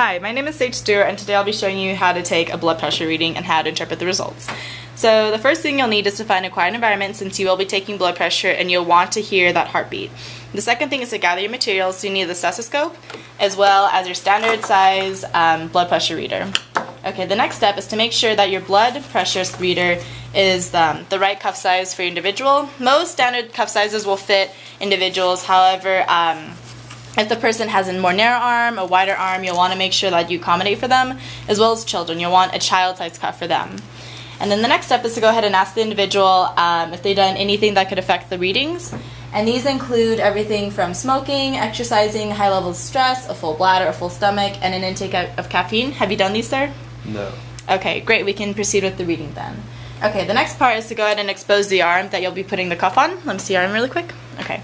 Hi, my name is Stewart, and today I'll be showing you how to take a blood pressure reading and how to interpret the results. So the first thing you'll need is to find a quiet environment, since you will be taking blood pressure and you'll want to hear that heartbeat. The second thing is to gather your materials, so you need the stethoscope as well as your standard size blood pressure reader. Okay, the next step is to make sure that your blood pressure reader is the right cuff size for your individual. Most standard cuff sizes will fit individuals, however, if the person has a more narrow arm, a wider arm, you'll want to make sure that you accommodate for them, as well as children. You'll want a child-sized cuff for them. And then the next step is to go ahead and ask the individual if they've done anything that could affect the readings. And these include everything from smoking, exercising, high levels of stress, a full bladder, a full stomach, and an intake of caffeine. Have you done these, sir? No. Okay, great. We can proceed with the reading then. Okay, the next part is to go ahead and expose the arm that you'll be putting the cuff on. Let me see your arm really quick. Okay.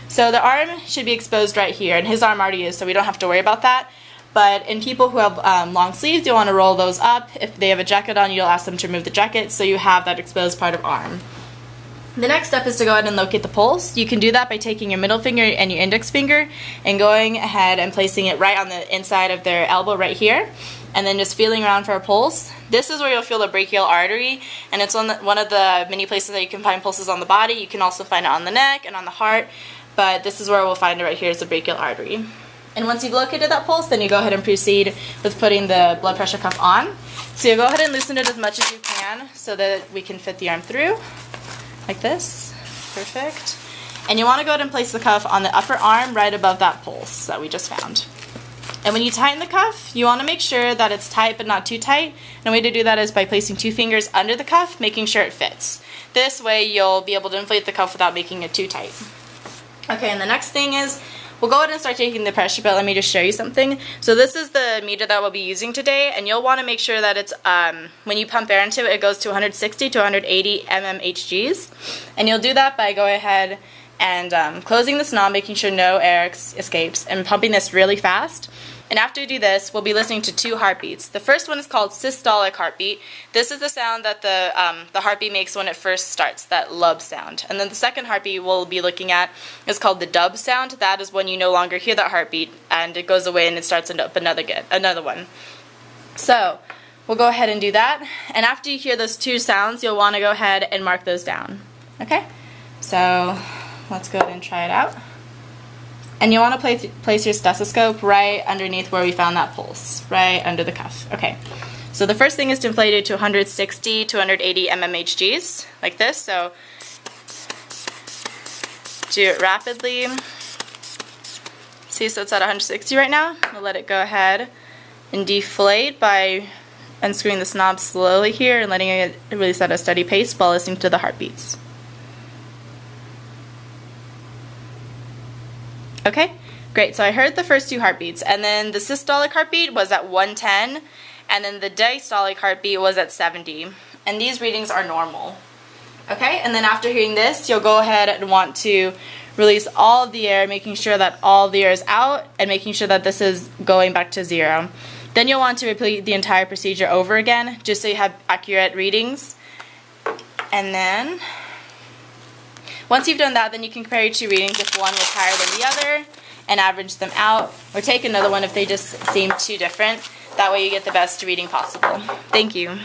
So the arm should be exposed right here, and his arm already is, so we don't have to worry about that. But in people who have long sleeves, you'll want to roll those up. If they have a jacket on, you'll ask them to remove the jacket so you have that exposed part of arm. The next step is to go ahead and locate the pulse. You can do that by taking your middle finger and your index finger and going ahead and placing it right on the inside of their elbow right here, and then just feeling around for a pulse. This is where you'll feel the brachial artery, and it's on one of the many places that you can find pulses on the body. You can also find it on the neck and on the heart, but this is where we'll find it right here, is the brachial artery. And once you've located that pulse, then you go ahead and proceed with putting the blood pressure cuff on. So you go ahead and loosen it as much as you can so that we can fit the arm through, like this. Perfect. And you want to go ahead and place the cuff on the upper arm right above that pulse that we just found. And when you tighten the cuff, you want to make sure that it's tight but not too tight. And the way to do that is by placing 2 fingers under the cuff, making sure it fits. This way you'll be able to inflate the cuff without making it too tight. Okay, and the next thing is, we'll go ahead and start taking the pressure, but let me just show you something. So this is the meter that we'll be using today, and you'll want to make sure that it's, when you pump air into it, it goes to 160 to 180 mmHgs. And you'll do that by going ahead and closing this knob, making sure no air escapes, and pumping this really fast. And after you do this, we'll be listening to 2 heartbeats. The first one is called systolic heartbeat. This is the sound that the heartbeat makes when it first starts, that lub sound. And then the second heartbeat we'll be looking at is called the dub sound. That is when you no longer hear that heartbeat and it goes away and it starts up another one. So we'll go ahead and do that. And after you hear those 2 sounds, you'll want to go ahead and mark those down. Okay? So let's go ahead and try it out. And you want to place your stethoscope right underneath where we found that pulse, right under the cuff. Okay, so the first thing is to inflate it to 160 to 180 mmHgs, like this. So do it rapidly. See, so it's at 160 right now. We'll let it go ahead and deflate by unscrewing this knob slowly here and letting it release at a steady pace while listening to the heartbeats. Okay, great. So I heard the first 2 heartbeats, and then the systolic heartbeat was at 110, and then the diastolic heartbeat was at 70. And these readings are normal. Okay, and then after hearing this, you'll go ahead and want to release all of the air, making sure that all of the air is out, and making sure that this is going back to 0. Then you'll want to repeat the entire procedure over again, just so you have accurate readings. And then once you've done that, then you can compare your 2 readings if one was higher than the other and average them out, or take another one if they just seem too different. That way you get the best reading possible. Thank you.